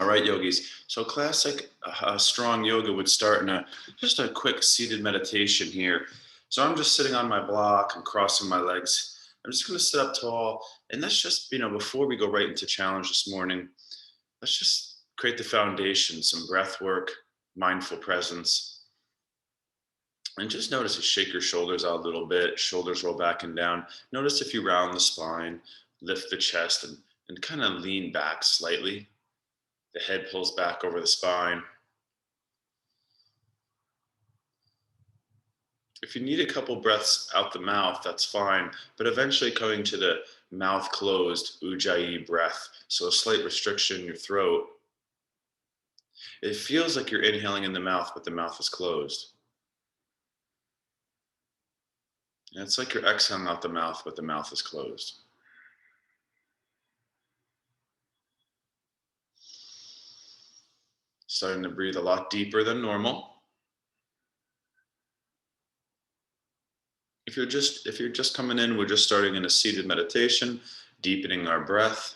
All right, yogis. So classic strong yoga would start in just a quick seated meditation here. So I'm just sitting on my block and crossing my legs. I'm just going to sit up tall, and let's just before we go right into challenge this morning, let's just create the foundation, some breath work, mindful presence, and just notice you shake your shoulders out a little bit. Shoulders roll back and down. Notice if you round the spine, lift the chest, and kind of lean back slightly. The head pulls back over the spine. If you need a couple breaths out the mouth, that's fine, but eventually coming to the mouth closed, ujjayi breath, so a slight restriction in your throat. It feels like you're inhaling in the mouth, but the mouth is closed. And it's like you're exhaling out the mouth, but the mouth is closed. Starting to breathe a lot deeper than normal. If you're just coming in, we're just starting in a seated meditation, deepening our breath.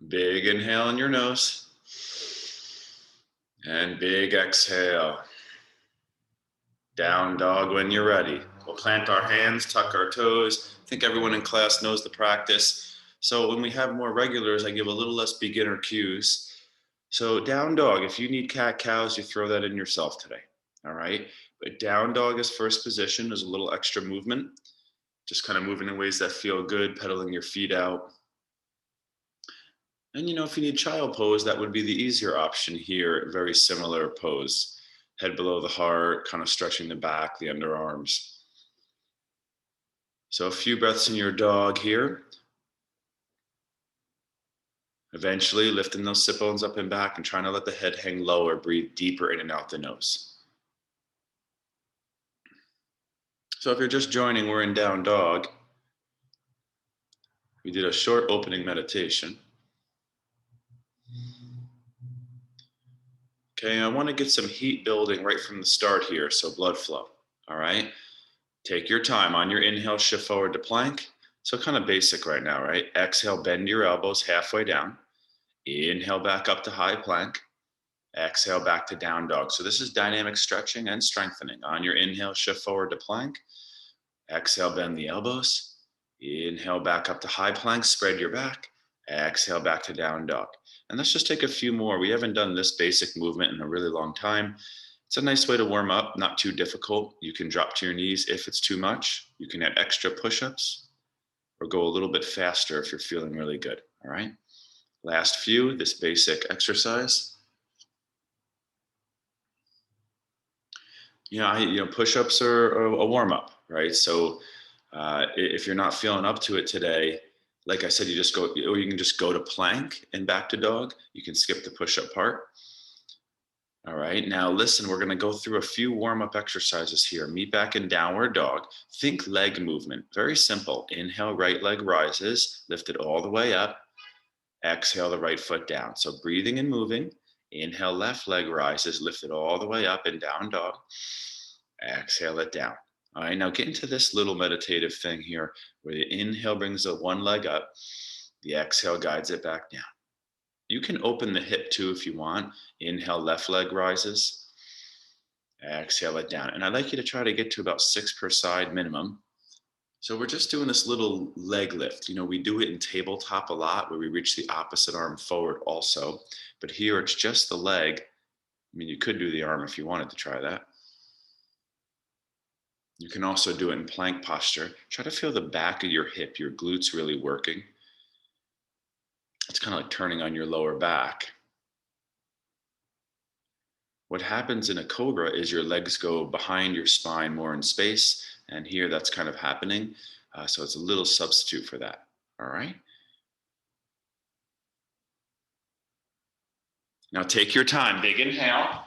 Big inhale in your nose and big exhale. Down dog when you're ready. We'll plant our hands, tuck our toes. I think everyone in class knows the practice. So when we have more regulars, I give a little less beginner cues. So down dog, if you need cat cows, you throw that in yourself today. All right. But down dog is first position. There's a little extra movement, just kind of moving in ways that feel good, pedaling your feet out. And if you need child pose, that would be the easier option here. Very similar pose. Head below the heart, kind of stretching the back, the underarms. So a few breaths in your dog here. Eventually lifting those sit bones up and back and trying to let the head hang lower. Breathe deeper in and out the nose. So if you're just joining, we're in down dog. We did a short opening meditation. Okay, I want to get some heat building right from the start here, so blood flow. All right, take your time. On your inhale, shift forward to plank. So kind of basic right now, right? Exhale, bend your elbows halfway down. Inhale back up to high plank. Exhale back to down dog. So this is dynamic stretching and strengthening. On your inhale, shift forward to plank. Exhale, bend the elbows. Inhale back up to high plank, spread your back. Exhale back to down dog. And let's just take a few more. We haven't done this basic movement in a really long time. It's a nice way to warm up, not too difficult. You can drop to your knees if it's too much. You can add extra push-ups or go a little bit faster if you're feeling really good. All right. Last few, this basic exercise. Push-ups are a warm-up, right? So if you're not feeling up to it today, like I said, you just go, or you can just go to plank and back to dog. You can skip the push-up part. All right, now listen, we're gonna go through a few warm-up exercises here. Meet back in downward dog. Think leg movement, very simple. Inhale, right leg rises, lift it all the way up. Exhale, the right foot down. So breathing and moving. Inhale, left leg rises, lift it all the way up and down dog. Exhale it down. All right, now get into this little meditative thing here where the inhale brings the one leg up, the exhale guides it back down. You can open the hip too if you want. Inhale, left leg rises. Exhale it down. And I'd like you to try to get to about 6 per side minimum. So we're just doing this little leg lift. We do it in tabletop a lot where we reach the opposite arm forward also. But here it's just the leg. I mean, you could do the arm if you wanted to try that. You can also do it in plank posture. Try to feel the back of your hip, your glutes really working. It's kind of like turning on your lower back. What happens in a cobra is your legs go behind your spine more in space. And here that's kind of happening. So it's a little substitute for that. All right. Now take your time. Big inhale.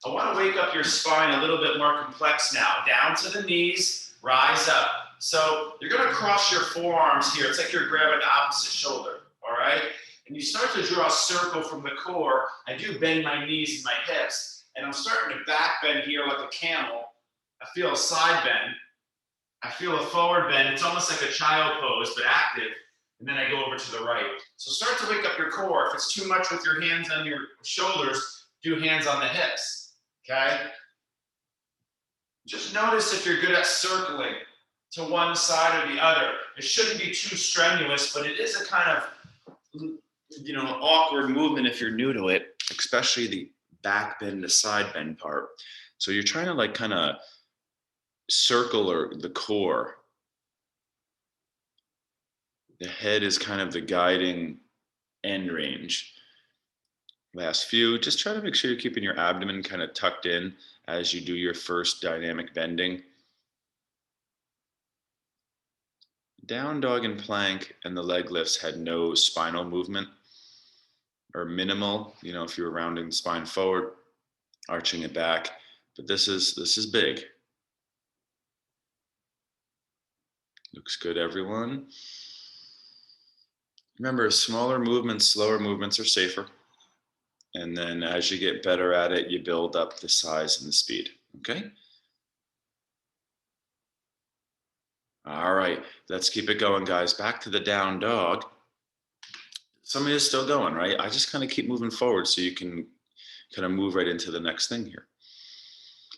I want to wake up your spine a little bit more complex now. Down to the knees, rise up. So you're going to cross your forearms here. It's like you're grabbing the opposite shoulder, all right? And you start to draw a circle from the core. I do bend my knees and my hips, and I'm starting to back bend here like a camel. I feel a side bend. I feel a forward bend. It's almost like a child pose, but active. And then I go over to the right. So start to wake up your core. If it's too much with your hands on your shoulders, do hands on the hips, okay? Just notice if you're good at circling to one side or the other. It shouldn't be too strenuous, but it is a kind of, awkward movement if you're new to it, especially the back bend to side bend part. So you're trying to like kind of circle or the core. The head is kind of the guiding end range. Last few, just try to make sure you're keeping your abdomen kind of tucked in as you do your first dynamic bending. Down dog and plank and the leg lifts had no spinal movement or minimal, if you were rounding the spine forward, arching it back, but this is big. Looks good, everyone. Remember, smaller movements, slower movements are safer. And then as you get better at it, you build up the size and the speed, okay? All right, let's keep it going, guys. Back to the down dog. Some of you are still going, right? I just kind of keep moving forward so you can kind of move right into the next thing here.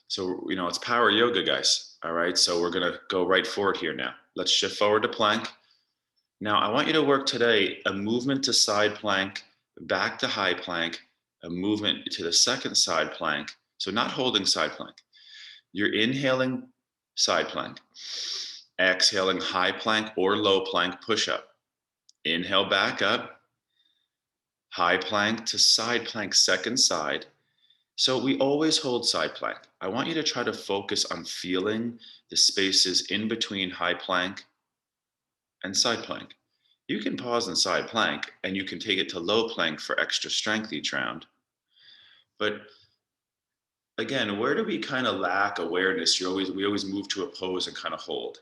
So, it's power yoga, guys. All right, so we're gonna go right forward here now. Let's shift forward to plank. Now, I want you to work today a movement to side plank, back to high plank, a movement to the second side plank. So not holding side plank. You're inhaling side plank, exhaling high plank or low plank push-up. Inhale back up, high plank to side plank second side. So we always hold side plank. I want you to try to focus on feeling the spaces in between high plank and side plank. You can pause in side plank and you can take it to low plank for extra strength each round. But again, where do we kind of lack awareness? We always move to a pose and kind of hold.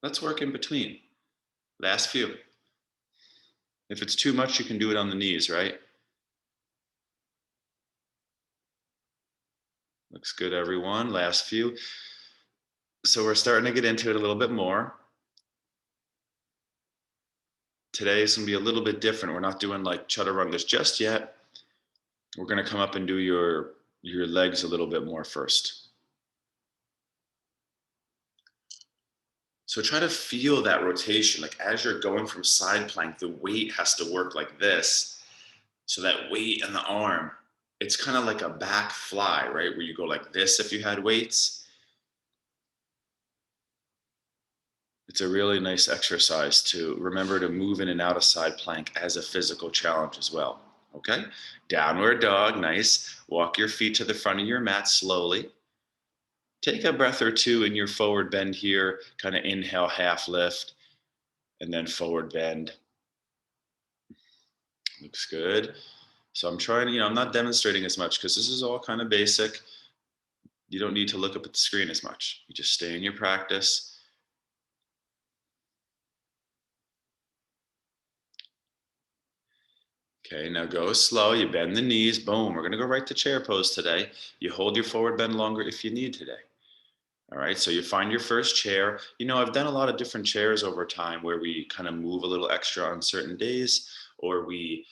Let's work in between. Last few. If it's too much, you can do it on the knees, right? Looks good, everyone. Last few. So we're starting to get into it a little bit more. Today is going to be a little bit different. We're not doing like chaturanga just yet. We're going to come up and do your legs a little bit more first. So try to feel that rotation. Like as you're going from side plank, the weight has to work like this. So that weight in the arm, it's kind of like a back fly, right? Where you go like this if you had weights. It's a really nice exercise to remember to move in and out of side plank as a physical challenge as well. Okay, downward dog, nice. Walk your feet to the front of your mat slowly. Take a breath or two in your forward bend here. Kind of inhale, half lift, and then forward bend. Looks good. So I'm trying, I'm not demonstrating as much because this is all kind of basic. You don't need to look up at the screen as much. You just stay in your practice. Okay, now go slow. You bend the knees. Boom. We're going to go right to chair pose today. You hold your forward bend longer if you need today. All right, so you find your first chair. I've done a lot of different chairs over time where we kind of move a little extra on certain days, or we,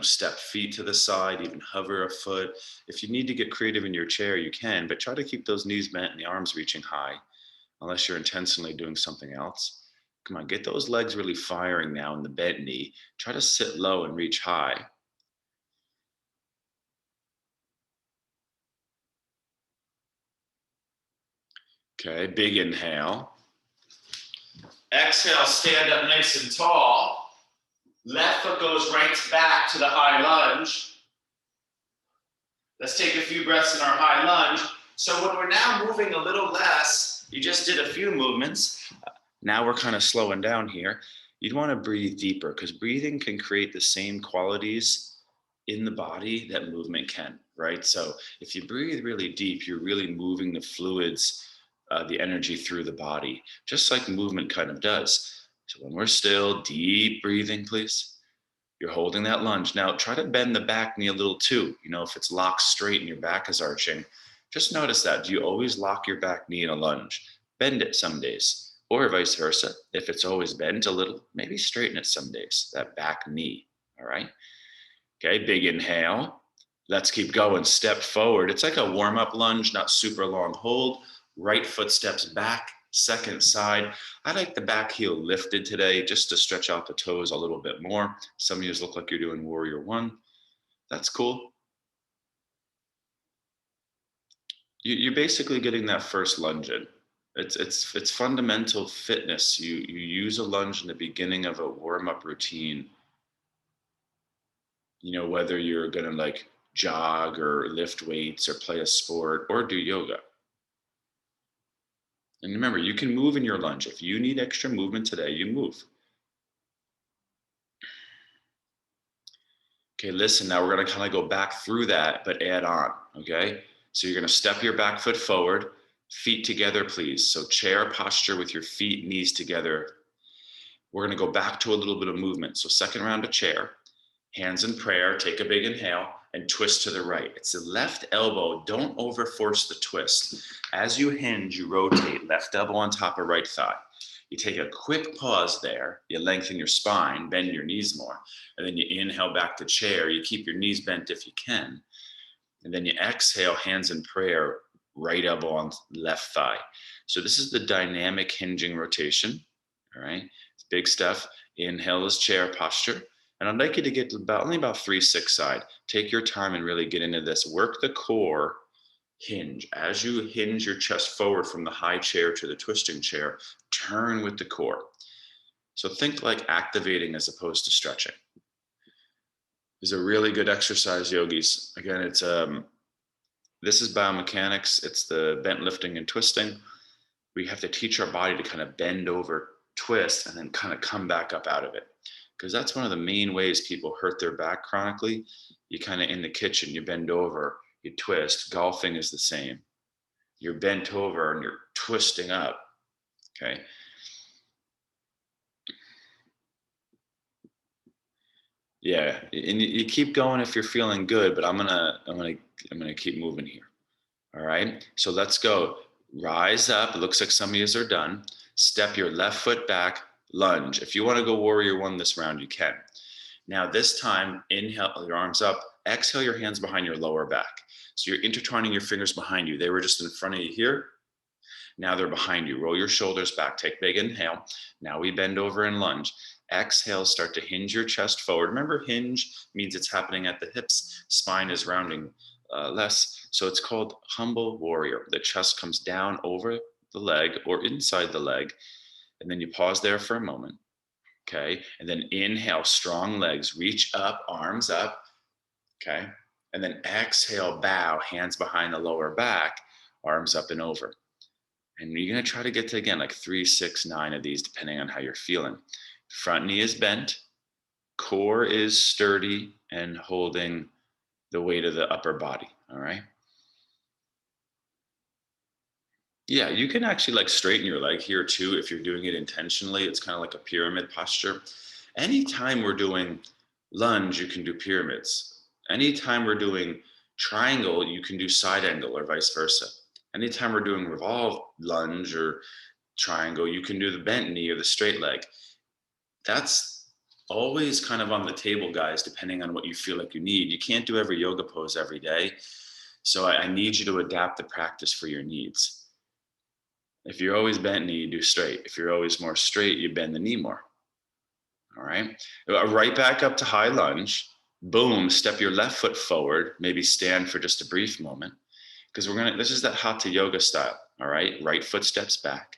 step feet to the side, even hover a foot. If you need to get creative in your chair, you can, but try to keep those knees bent and the arms reaching high, unless you're intentionally doing something else. Come on, get those legs really firing now in the bent knee. Try to sit low and reach high. Okay, big inhale. Exhale, stand up nice and tall. Left foot goes right back to the high lunge. Let's take a few breaths in our high lunge. So when we're now moving a little less, you just did a few movements. Now we're kind of slowing down here. You'd want to breathe deeper because breathing can create the same qualities in the body that movement can, right? So if you breathe really deep, you're really moving the fluids, the energy through the body, just like movement kind of does. So when we're still, deep breathing, please. You're holding that lunge. Now try to bend the back knee a little too. You know, if it's locked straight and your back is arching, just notice that. Do you always lock your back knee in a lunge? Bend it some days, or vice versa. If it's always bent a little, maybe straighten it some days, that back knee. All right. Okay, big inhale. Let's keep going. Step forward. It's like a warm-up lunge, not super long hold. Right foot steps back, second side. I like the back heel lifted today just to stretch out the toes a little bit more. Some of you look like you're doing warrior one. That's cool. You're basically getting that first lunge in. It's fundamental fitness. You use a lunge in the beginning of a warm-up routine. You know, whether you're gonna like jog or lift weights or play a sport or do yoga. And remember, you can move in your lunge. If you need extra movement today, you move. Okay, listen, now we're gonna kind of go back through that, but add on, okay? So you're gonna step your back foot forward, feet together, please. So chair posture with your feet, knees together. We're gonna go back to a little bit of movement. So second round of chair, hands in prayer, take a big inhale and twist to the right. It's the left elbow. Don't overforce the twist. As you hinge, you rotate left elbow on top of right thigh. You take a quick pause there. You lengthen your spine, bend your knees more. And then you inhale back to chair. You keep your knees bent if you can. And then you exhale, hands in prayer, right elbow on left thigh. So this is the dynamic hinging rotation. All right. It's big stuff. Inhale is chair posture. And I'd like you to get to only about 3-6 side. Take your time and really get into this. Work the core hinge. As you hinge your chest forward from the high chair to the twisting chair, turn with the core. So think like activating as opposed to stretching. This is a really good exercise, yogis. Again, it's this is biomechanics. It's the bent lifting and twisting. We have to teach our body to kind of bend over, twist, and then kind of come back up out of it. Because that's one of the main ways people hurt their back chronically. You kind of in the kitchen, you bend over, you twist. Golfing is the same. You're bent over and you're twisting up. Okay. Yeah, and you keep going if you're feeling good, but I'm gonna keep moving here. All right. So let's go. Rise up. It looks like some of you are done. Step your left foot back. Lunge. If you want to go warrior one this round, you can. Now this time, inhale your arms up, exhale your hands behind your lower back. So you're intertwining your fingers behind you. They were just in front of you here. Now they're behind you. Roll your shoulders back, take big inhale. Now we bend over and lunge. Exhale, start to hinge your chest forward. Remember, hinge means it's happening at the hips. Spine is rounding less. So it's called humble warrior. The chest comes down over the leg or inside the leg. And then you pause there for a moment. Okay. And then inhale, strong legs, reach up, arms up. Okay. And then exhale, bow, hands behind the lower back, arms up and over. And you're going to try to get to, again, like 3, 6, 9 of these, depending on how you're feeling. Front knee is bent, core is sturdy and holding the weight of the upper body. All right. Yeah, you can actually like straighten your leg here too if you're doing it intentionally. It's kind of like a pyramid posture. Anytime we're doing lunge, you can do pyramids. Anytime we're doing triangle, you can do side angle or vice versa. Anytime we're doing revolve lunge or triangle, you can do the bent knee or the straight leg. That's always kind of on the table, guys, depending on what you feel like you need. You can't do every yoga pose every day. So I need you to adapt the practice for your needs. If you're always bent knee, you do straight. If you're always more straight, you bend the knee more. All right. Right back up to high lunge. Boom, step your left foot forward. Maybe stand for just a brief moment. Because this is that hatha yoga style. All right. Right foot steps back.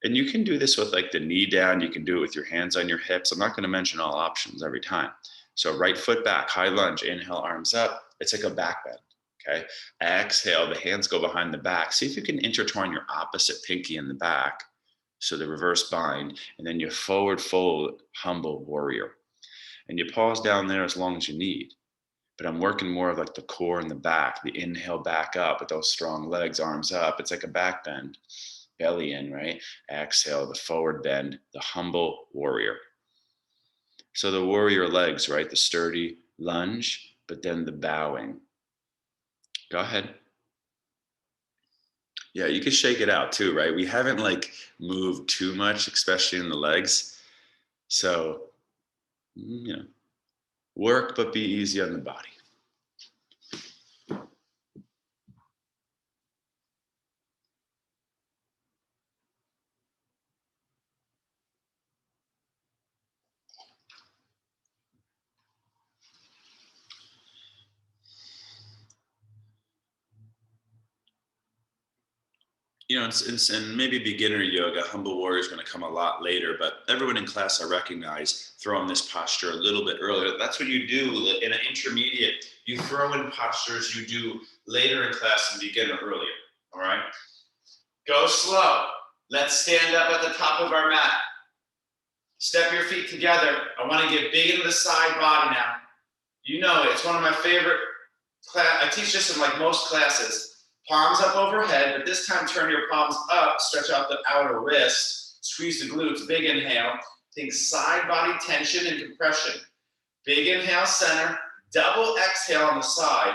And you can do this with like the knee down. You can do it with your hands on your hips. I'm not going to mention all options every time. So right foot back, high lunge, inhale, arms up. It's like a back bend. Okay. Exhale, the hands go behind the back. See if you can intertwine your opposite pinky in the back. So the reverse bind, and then you forward fold, humble warrior. And you pause down there as long as you need. But I'm working more of like the core and the back, the inhale back up with those strong legs, arms up. It's like a back bend, belly in, right? Exhale, the forward bend, the humble warrior. So the warrior legs, right? The sturdy lunge, but then the bowing. Go ahead. Yeah, you can shake it out too, right? We haven't like moved too much, especially in the legs. So, work, but be easy on the body. And maybe beginner yoga, humble warrior is going to come a lot later, but everyone in class I recognize throwing this posture a little bit earlier. That's what you do in an intermediate. You throw in postures you do later in class and beginner earlier. All right. Go slow. Let's stand up at the top of our mat. Step your feet together. I want to get big into the side body now. You know it. It's one of my favorite class. I teach this in like most classes. Palms up overhead, but this time turn your palms up, stretch out the outer wrist, squeeze the glutes, big inhale. Think side body tension and compression. Big inhale, center, double exhale on the side.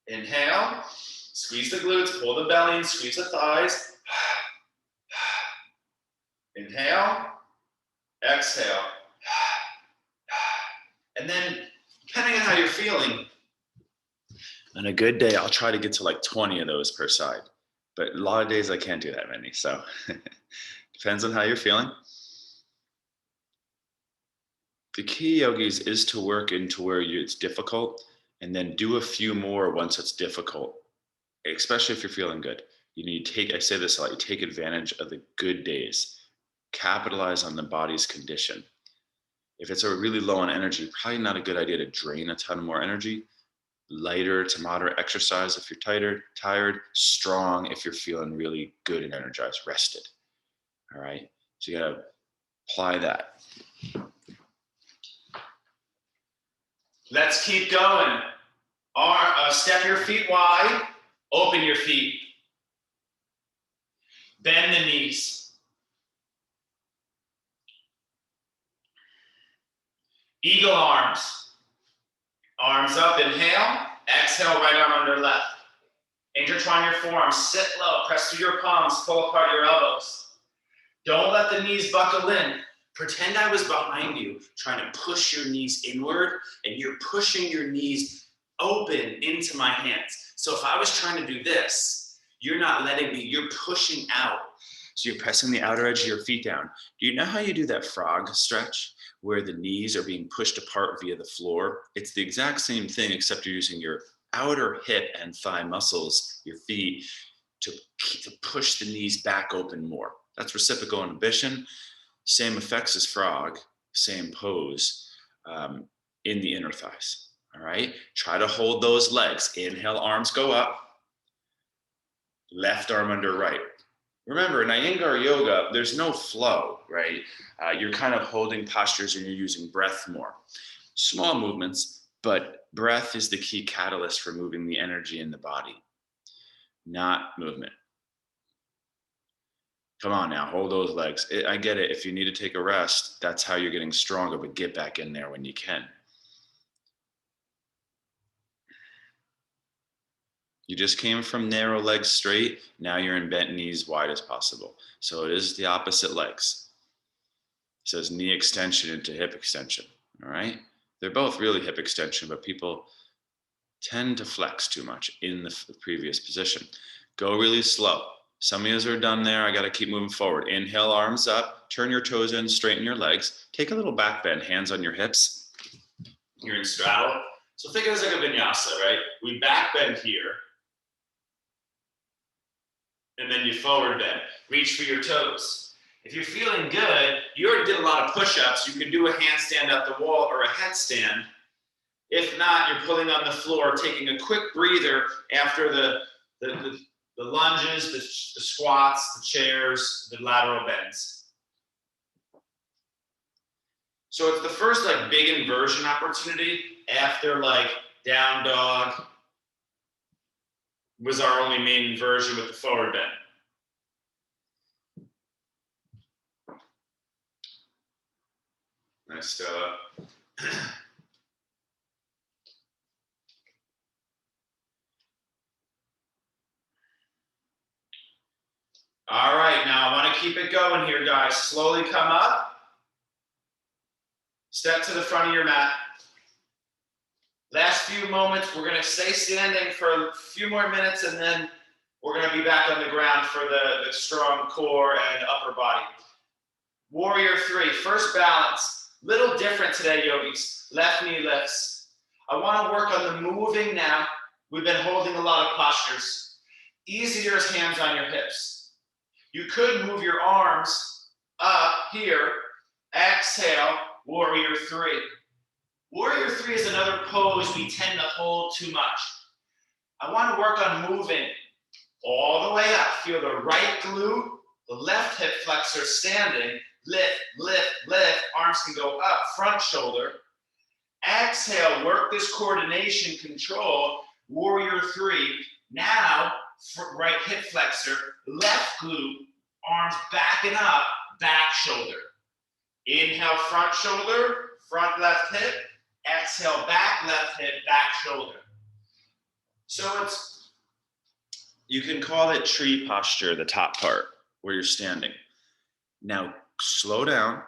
Inhale, squeeze the glutes, pull the belly and squeeze the thighs. Inhale, exhale. And then, depending on how you're feeling, on a good day, I'll try to get to like 20 of those per side. But a lot of days I can't do that many. So depends on how you're feeling. The key, yogis, is to work into where it's difficult and then do a few more once it's difficult, especially if you're feeling good. You need to take, I say this a lot, you take advantage of the good days. Capitalize on the body's condition. If it's a really low on energy, probably not a good idea to drain a ton more energy. Lighter to moderate exercise if you're tired, strong if you're feeling really good and energized, rested. All right. So you gotta apply that. Let's keep going. Step your feet wide, open your feet. Bend the knees. Eagle arms. Arms up, inhale, exhale, right arm under left. Intertwine your forearms, sit low, press through your palms, pull apart your elbows. Don't let the knees buckle in. Pretend I was behind you, trying to push your knees inward, and you're pushing your knees open into my hands. So if I was trying to do this, you're not letting me, you're pushing out. So you're pressing the outer edge of your feet down. Do you know how you do that frog stretch where the knees are being pushed apart via the floor? It's the exact same thing, except you're using your outer hip and thigh muscles, your feet, to push the knees back open more. That's reciprocal inhibition. Same effects as frog, same pose in the inner thighs. All right, try to hold those legs. Inhale, arms go up. Left arm under right. Remember, in Iyengar yoga, there's no flow, right? You're kind of holding postures and you're using breath more. Small movements, but breath is the key catalyst for moving the energy in the body, not movement. Come on now, hold those legs. I get it. If you need to take a rest, that's how you're getting stronger, but get back in there when you can. You just came from narrow legs straight. Now you're in bent knees wide as possible. So it is the opposite legs. It says knee extension into hip extension. All right. They're both really hip extension, but people tend to flex too much in the previous position. Go really slow. Some of you are done there. I got to keep moving forward. Inhale, arms up, turn your toes in, straighten your legs. Take a little back bend, hands on your hips. You're in straddle. So think of it as like a vinyasa, right? We back bend here. And then you forward bend. Reach for your toes. If you're feeling good, you already did a lot of push-ups. You can do a handstand up the wall or a headstand. If not, you're pulling on the floor, taking a quick breather after the lunges, the squats, the chairs, the lateral bends. So it's the first like big inversion opportunity after like down dog was our only main inversion with the forward bend. Nice, Stella. All right, now I want to keep it going here, guys. Slowly come up. Step to the front of your mat. Last few moments, we're going to stay standing for a few more minutes, and then we're going to be back on the ground for the strong core and upper body. Warrior 3, first balance. Little different today, yogis. Left knee lifts. I want to work on the moving now. We've been holding a lot of postures. Easier as hands on your hips. You could move your arms up here. Exhale, warrior 3. Warrior 3 is another pose we tend to hold too much. I want to work on moving all the way up. Feel the right glute, the left hip flexor standing. Lift, lift, lift. Arms can go up, front shoulder. Exhale, work this coordination control. Warrior 3. Now, right hip flexor, left glute, arms backing up, back shoulder. Inhale, front shoulder, front left hip. Exhale, back left hip, back shoulder. So you can call it tree posture, the top part where you're standing. Now, slow down.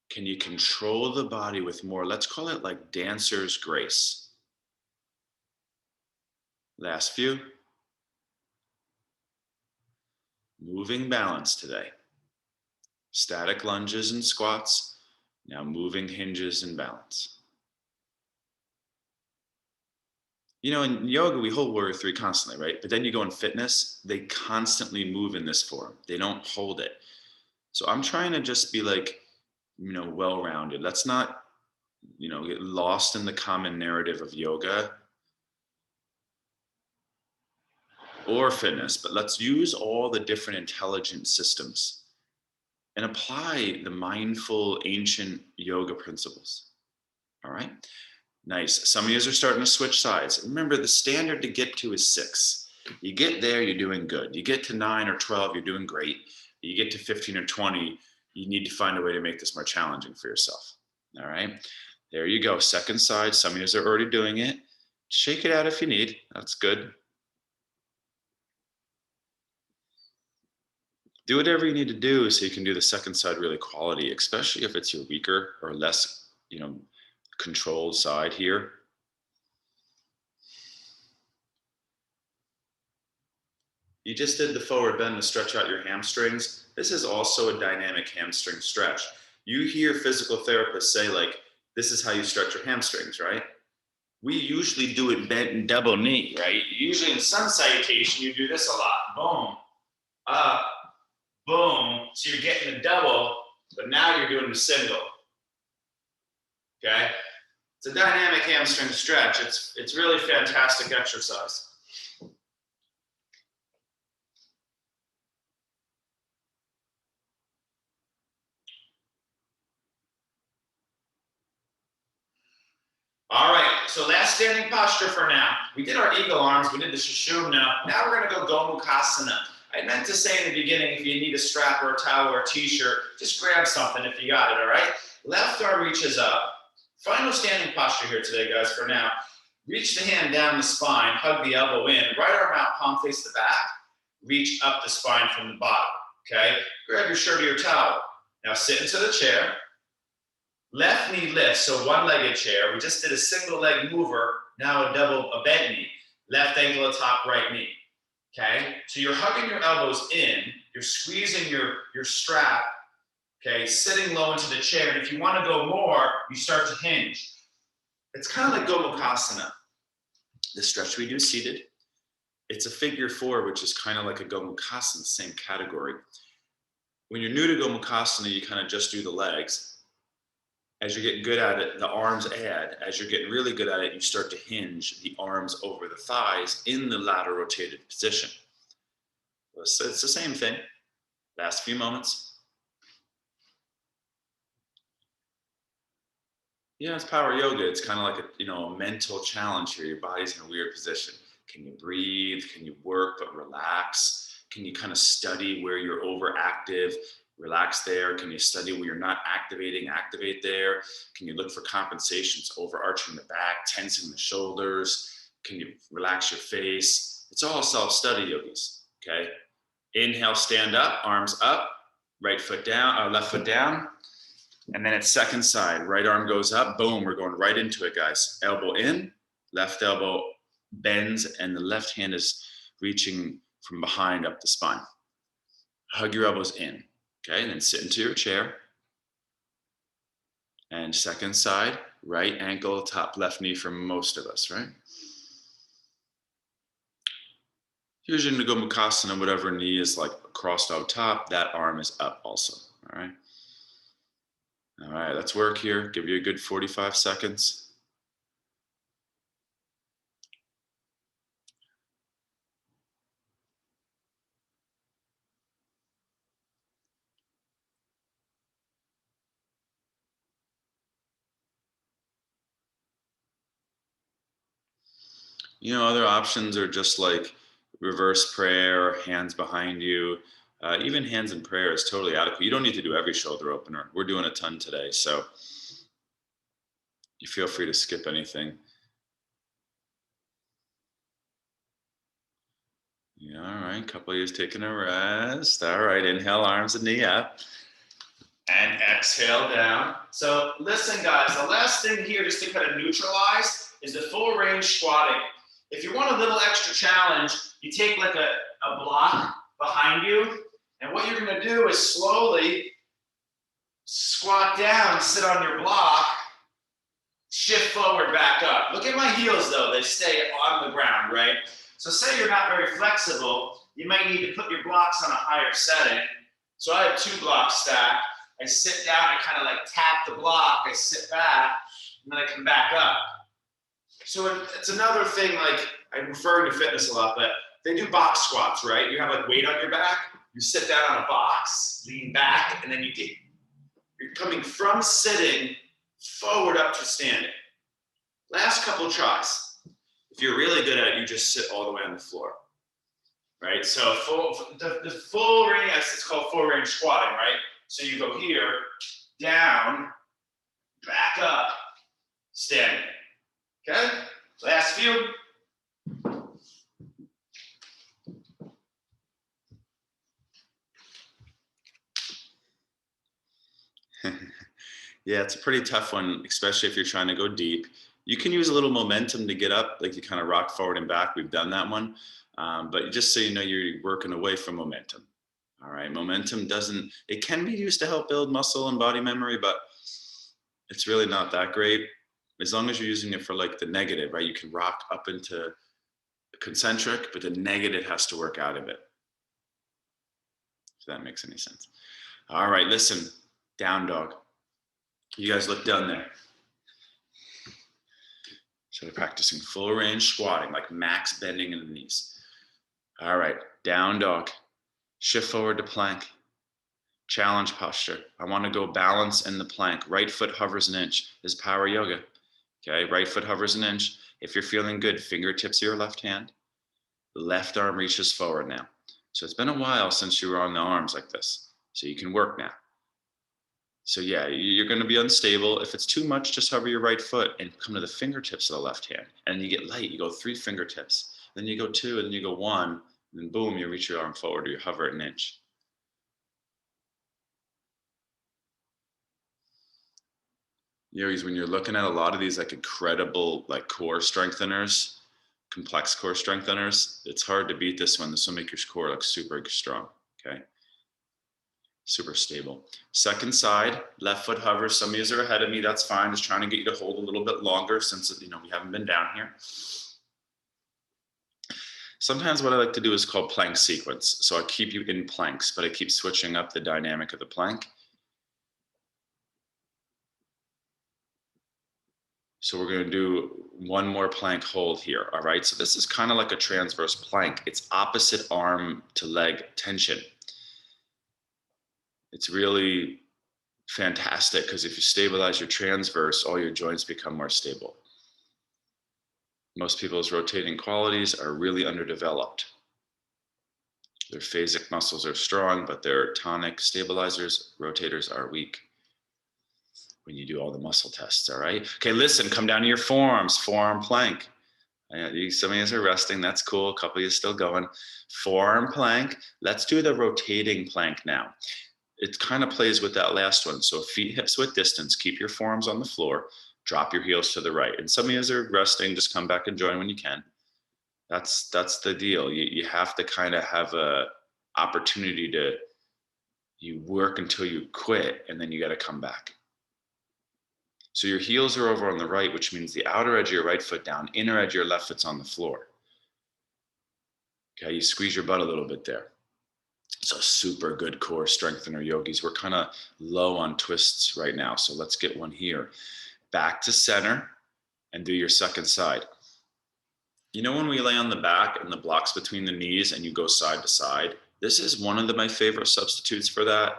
Can you control the body with more, let's call it like dancer's grace. Last few. Moving balance today. Static lunges and squats. Now moving hinges and balance. You know, in yoga, we hold warrior 3 constantly, right? But then you go in fitness, they constantly move in this form. They don't hold it. So I'm trying to just be like, you know, well-rounded. Let's not, you know, get lost in the common narrative of yoga or fitness, but let's use all the different intelligent systems and apply the mindful ancient yoga principles. All right. Nice. Some of you are starting to switch sides. Remember, the standard to get to is 6. You get there, you're doing good. You get to 9 or 12, you're doing great. You get to 15 or 20, you need to find a way to make this more challenging for yourself. All right. There you go. Second side. Some of you are already doing it. Shake it out if you need. That's good. Do whatever you need to do so you can do the second side really quality, especially if it's your weaker or less, you know, controlled side here. You just did the forward bend to stretch out your hamstrings. This is also a dynamic hamstring stretch. You hear physical therapists say like, this is how you stretch your hamstrings, right? We usually do it bent and double knee, right? Usually in sun salutation, you do this a lot. Boom, up, boom. So you're getting a double, but now you're doing the single. Okay? It's a dynamic hamstring stretch. It's really fantastic exercise. All right, so last standing posture for now. We did our eagle arms, we did the Sushumna. Now we're gonna go Gomukhasana. I meant to say in the beginning, if you need a strap or a towel or a t-shirt, just grab something if you got it, all right? Left arm reaches up. Final standing posture here today, guys, for now. Reach the hand down the spine, hug the elbow in. Right arm out, palm face the back. Reach up the spine from the bottom, okay? Grab your shirt or your towel. Now sit into the chair. Left knee lifts, so one-legged chair. We just did a single leg mover, now a bent knee. Left ankle atop right knee, okay? So you're hugging your elbows in, you're squeezing your strap, okay? Sitting low into the chair, and if you wanna go more, you start to hinge. It's kind of like Gomukhasana. The stretch we do seated. It's a figure 4, which is kind of like a Gomukhasana, same category. When you're new to Gomukhasana, you kind of just do the legs. As you're getting good at it, the arms add. As you're getting really good at it, you start to hinge the arms over the thighs in the lateral rotated position. So it's the same thing. Last few moments. Yeah, it's power yoga. It's kind of like a mental challenge here. Your body's in a weird position. Can you breathe? Can you work but relax? Can you kind of study where you're overactive? Relax there. Can you study where you're not activating? Activate there. Can you look for compensations? Overarching the back, tensing the shoulders. Can you relax your face? It's all self-study, yogis. Okay. Inhale, stand up, arms up, right foot down, left foot down. And then it's second side, right arm goes up, boom, we're going right into it, guys. Elbow in, left elbow bends, and the left hand is reaching from behind up the spine. Hug your elbows in, okay? And then sit into your chair. And second side, right ankle, top left knee for most of us, right? Here's your Nagomukasana, whatever knee is like crossed out top, that arm is up also, all right? All right, let's work here. Give you a good 45 seconds. Other options are just like reverse prayer, hands behind you. Even hands in prayer is totally adequate. You don't need to do every shoulder opener. We're doing a ton today, so you feel free to skip anything. Yeah, all right, couple of you taking a rest. All right, inhale, arms and knee up. And exhale down. So listen, guys, the last thing here, just to kind of neutralize, is the full range squatting. If you want a little extra challenge, you take like a block behind you, and what you're gonna do is slowly squat down, sit on your block, shift forward, back up. Look at my heels though, they stay on the ground, right? So say you're not very flexible, you might need to put your blocks on a higher setting. So I have 2 blocks stacked. I sit down, I kind of like tap the block, I sit back, and then I come back up. So it's another thing, like I'm referring to fitness a lot, but they do box squats, right? You have like weight on your back, you sit down on a box, lean back, and then you're coming from sitting forward up to standing. Last couple tries. If you're really good at it, you just sit all the way on the floor, right? So the full range, it's called full range squatting, right? So you go here, down, back up, standing. Okay? Last few. Yeah, it's a pretty tough one, especially if you're trying to go deep. You can use a little momentum to get up, like you kind of rock forward and back. We've done that one. But just so you know, you're working away from momentum. All right, momentum it can be used to help build muscle and body memory, but it's really not that great. As long as you're using it for like the negative, right? You can rock up into concentric, but the negative has to work out of it. If that makes any sense. All right, listen, down dog. You guys look down there. So we're practicing full range squatting, like max bending in the knees. All right, down dog. Shift forward to plank. Challenge posture. I want to go balance in the plank. Right foot hovers an inch. This is power yoga. Okay, right foot hovers an inch. If you're feeling good, fingertips of your left hand. Left arm reaches forward now. So it's been a while since you were on the arms like this. So you can work now. So yeah, you're going to be unstable. If it's too much, just hover your right foot and come to the fingertips of the left hand. And you get light. You go 3 fingertips. Then you go 2, and then you go 1. And then boom, you reach your arm forward or you hover an inch. Yogis, when you're looking at a lot of these like incredible like core strengtheners, complex core strengtheners, it's hard to beat this one. This will make your core look super strong, okay? Super stable. Second side, left foot hovers. Some of you are ahead of me, that's fine. Just trying to get you to hold a little bit longer since, we haven't been down here. Sometimes what I like to do is called plank sequence. So I keep you in planks, but I keep switching up the dynamic of the plank. So we're going to do one more plank hold here. All right. So this is kind of like a transverse plank. It's opposite arm to leg tension. It's really fantastic because if you stabilize your transverse, all your joints become more stable. Most people's rotating qualities are really underdeveloped. Their phasic muscles are strong, but their tonic stabilizers, rotators are weak when you do all the muscle tests, all right? Okay, listen, come down to your forearms, forearm plank. Some of you are resting, that's cool. A couple of you still going. Forearm plank. Let's do the rotating plank now. It kind of plays with that last one. So feet, hips width distance, keep your forearms on the floor, drop your heels to the right. And some of you are resting, just come back and join when you can. That's the deal. You have to kind of have a opportunity to, you work until you quit and then you got to come back. So your heels are over on the right, which means the outer edge of your right foot down, inner edge of your left foot's on the floor. Okay, you squeeze your butt a little bit there. It's a super good core strengthener, yogis. We're kind of low on twists right now, so let's get one here. Back to center and do your second side. You know when we lay on the back and the blocks between the knees and you go side to side? This is one of my favorite substitutes for that.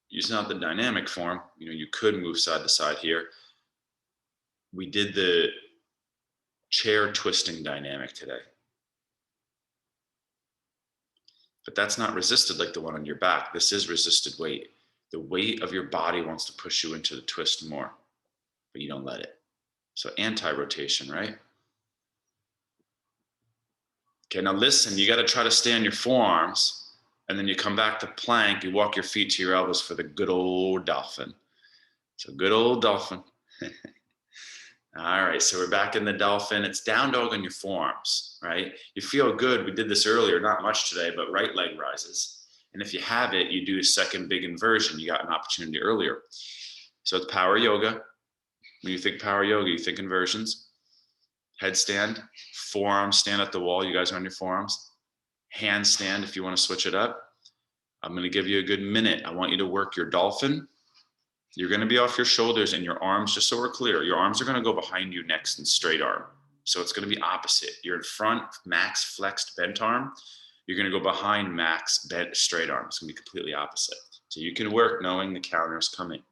Using out the dynamic form, you could move side to side here. We did the chair twisting dynamic today. But that's not resisted like the one on your back. This is resisted weight. The weight of your body wants to push you into the twist more, but you don't let it. So anti-rotation, right? Okay, now listen, you got to try to stay on your forearms, and then you come back to plank, you walk your feet to your elbows for the good old dolphin. So good old dolphin. All right, so we're back in the dolphin. It's down dog on your forearms, right? You feel good. We did this earlier, not much today, but right leg rises. And if you have it, you do a second big inversion. You got an opportunity earlier. So it's power yoga. When you think power yoga, you think inversions. Headstand, forearms stand at the wall. You guys are on your forearms. Handstand if you want to switch it up. I'm going to give you a good minute. I want you to work your dolphin. You're going to be off your shoulders and your arms, just so we're clear, your arms are going to go behind you next in straight arm. So it's going to be opposite. You're in front, max flexed bent arm. You're going to go behind max bent straight arm. It's going to be completely opposite. So you can work knowing the counter is coming.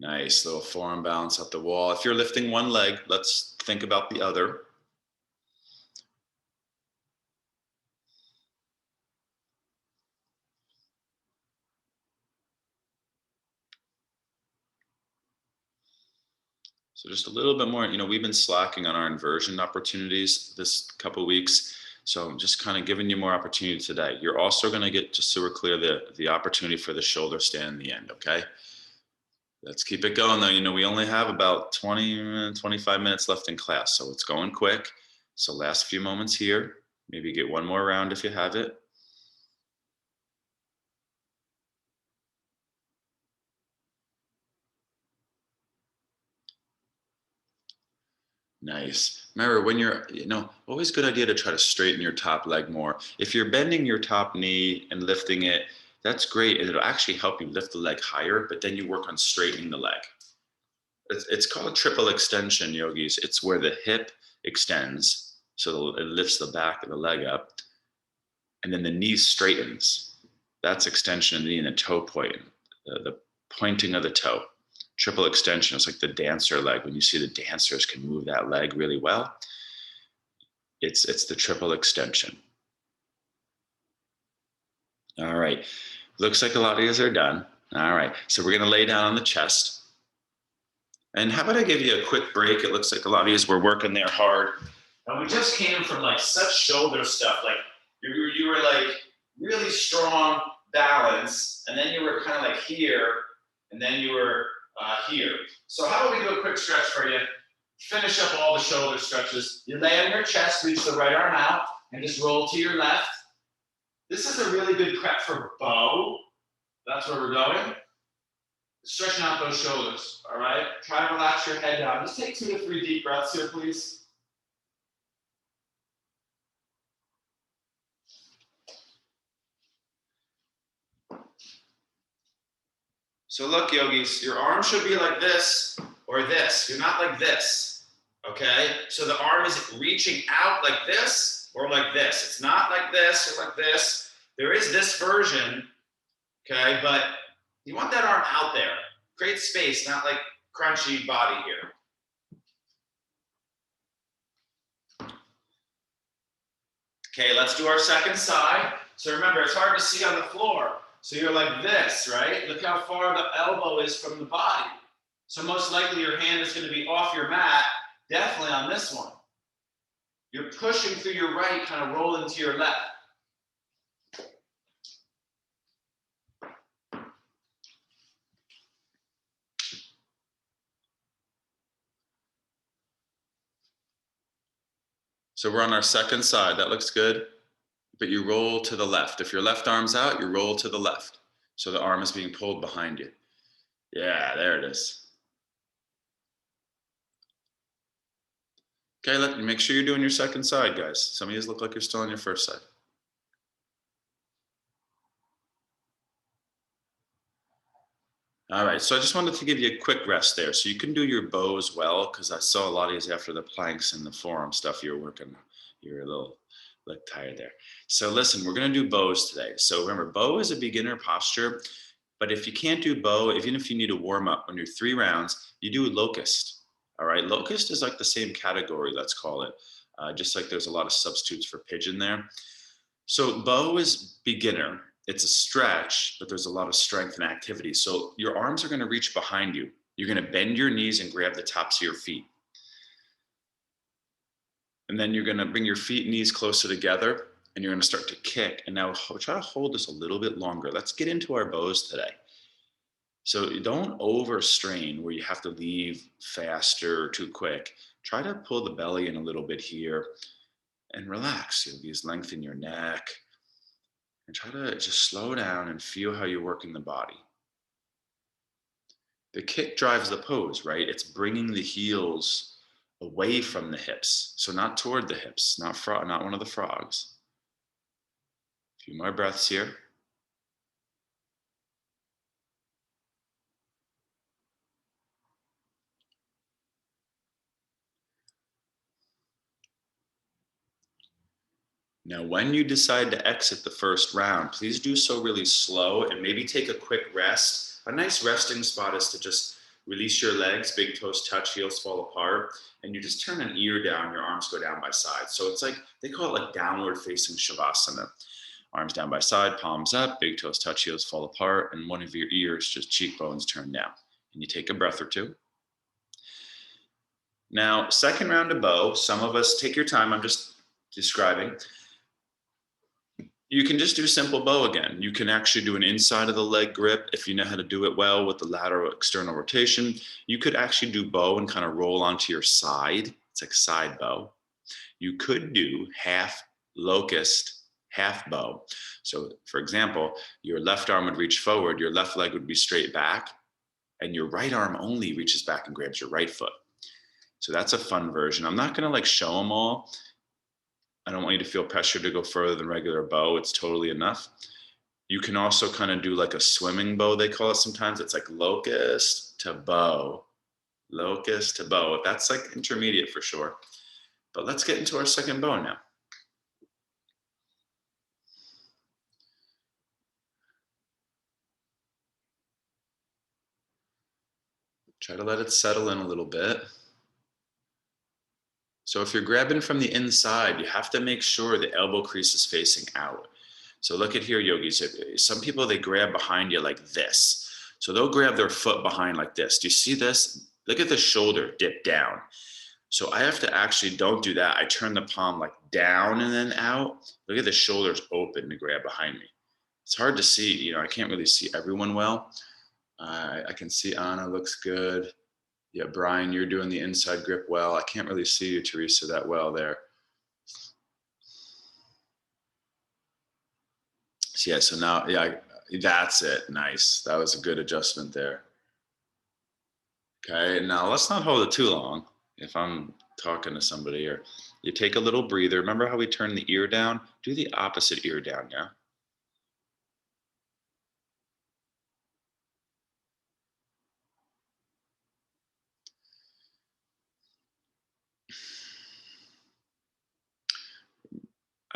Nice little forearm balance at the wall. If you're lifting one leg, let's think about the other. So just a little bit more, we've been slacking on our inversion opportunities this couple of weeks. So I'm just kind of giving you more opportunity today. You're also going to get, just so we're clear, the opportunity for the shoulder stand in the end, okay? Let's keep it going though. We only have about 25 minutes left in class, so it's going quick. So last few moments here, maybe get one more round if you have it. Nice. Remember, when you're, always good idea to try to straighten your top leg more. If you're bending your top knee and lifting it, that's great. It'll actually help you lift the leg higher, but then you work on straightening the leg. It's called triple extension, yogis. It's where the hip extends, so it lifts the back of the leg up, and then the knee straightens. That's extension of the knee and the toe point, the pointing of the toe. Triple extension is like the dancer leg. When you see the dancers can move that leg really well, it's the triple extension. All right, looks like a lot of you are done. All right, so we're gonna lay down on the chest. And how about I give you a quick break? It looks like a lot of you were working there hard. And we just came from like such shoulder stuff. Like you were like really strong balance, and then you were kind of like here, and then you were here. So how about we do a quick stretch for you? Finish up all the shoulder stretches. You lay on your chest, reach the right arm out, and just roll to your left. This is a really good prep for bow. That's where we're going. Stretching out those shoulders, all right? Try to relax your head down. Just take 2 to 3 deep breaths here, please. So look, yogis, your arm should be like this or this. You're not like this, okay? So the arm is reaching out like this or like this. It's not like this or like this. There is this version, okay? But you want that arm out there. Create space, not like crunchy body here. Okay, let's do our second side. So remember, it's hard to see on the floor. So you're like this, right? Look how far the elbow is from the body. So most likely your hand is going to be off your mat, definitely on this one. You're pushing through your right, kind of rolling to your left. So we're on our second side. That looks good. But you roll to the left. If your left arm's out, you roll to the left. So the arm is being pulled behind you. Yeah, there it is. Okay, make sure you're doing your second side, guys. Some of you look like you're still on your first side. All right, so I just wanted to give you a quick rest there. So you can do your bow as well, because I saw a lot of you after the planks and the forearm stuff you were working, you were a little tired there. So listen, we're gonna do bows today. So remember, bow is a beginner posture, but if you can't do bow, even if you need a warm up on your 3 rounds, you do locust. All right, locust is like the same category, let's call it. Just like there's a lot of substitutes for pigeon there. So bow is beginner. It's a stretch, but there's a lot of strength and activity. So your arms are going to reach behind you. You're going to bend your knees and grab the tops of your feet. And then you're going to bring your feet and knees closer together and you're going to start to kick. And now try to hold this a little bit longer. Let's get into our bows today. So don't overstrain where you have to leave faster or too quick. Try to pull the belly in a little bit here and relax. You'll just lengthen your neck. And try to just slow down and feel how you're working the body. The kick drives the pose, right? It's bringing the heels away from the hips. So not toward the hips, not one of the frogs. A few more breaths here. Now, when you decide to exit the first round, please do so really slow and maybe take a quick rest. A nice resting spot is to just release your legs, big toes touch, heels fall apart, and you just turn an ear down, your arms go down by side. So it's like, they call it like downward facing Shavasana. Arms down by side, palms up, big toes touch, heels fall apart, and one of your ears, just cheekbones turn down. And you take a breath or two. Now, second round of bow, some of us, take your time, I'm just describing. You can just do simple bow again. You can actually do an inside of the leg grip if you know how to do it well with the lateral external rotation. You could actually do bow and kind of roll onto your side. It's like side bow. You could do half locust, half bow. So for example, your left arm would reach forward, your left leg would be straight back, and your right arm only reaches back and grabs your right foot. So that's a fun version. I'm not gonna like show them all. I don't want you to feel pressure to go further than regular bow. It's totally enough. You can also kind of do like a swimming bow, they call it sometimes. It's like locust to bow, locust to bow. That's like intermediate for sure. But let's get into our second bow now. Try to let it settle in a little bit. So if you're grabbing from the inside, you have to make sure the elbow crease is facing out. So look at here, yogis. Some people, they grab behind you like this. So they'll grab their foot behind like this. Do you see this? Look at the shoulder dip down. So I have to actually, don't do that. I turn the palm like down and then out. Look at the shoulders open to grab behind me. It's hard to see, I can't really see everyone well. I can see Anna looks good. Yeah, Brian, you're doing the inside grip well. I can't really see you, Teresa, that well there. So yeah, so now, yeah, that's it. Nice. That was a good adjustment there. Okay, now let's not hold it too long. If I'm talking to somebody, or you take a little breather. Remember how we turn the ear down? Do the opposite ear down, yeah?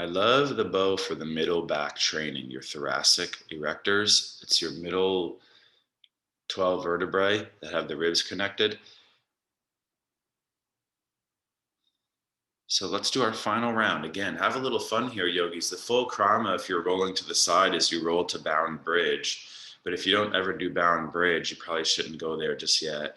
I love the bow for the middle back training, your thoracic erectors. It's your middle 12 vertebrae that have the ribs connected. So let's do our final round. Again, have a little fun here, yogis. The full krama, if you're rolling to the side, is you roll to bound bridge. But if you don't ever do bound bridge, you probably shouldn't go there just yet.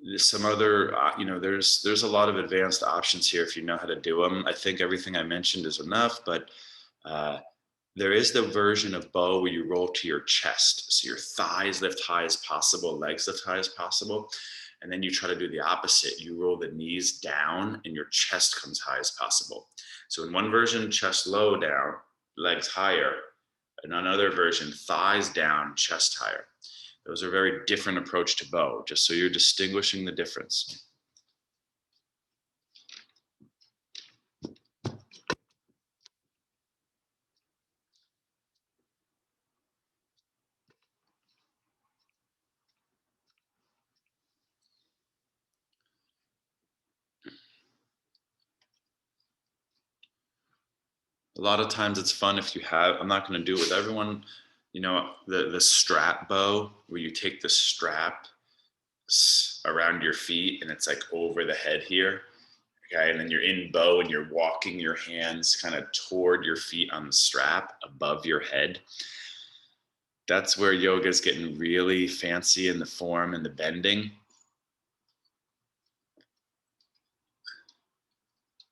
There's some other, there's a lot of advanced options here if you know how to do them. I think everything I mentioned is enough, but there is the version of bow where you roll to your chest. So your thighs lift high as possible, legs lift high as possible. And then you try to do the opposite. You roll the knees down and your chest comes high as possible. So in one version, chest low down, legs higher. In another version, thighs down, chest higher. Those are very different approach to bow, just so you're distinguishing the difference. A lot of times it's fun if you have, I'm not going to do it with everyone, the strap bow, where you take the strap around your feet and it's like over the head here. Okay. And then you're in bow and you're walking your hands kind of toward your feet on the strap above your head. That's where yoga is getting really fancy in the form and the bending.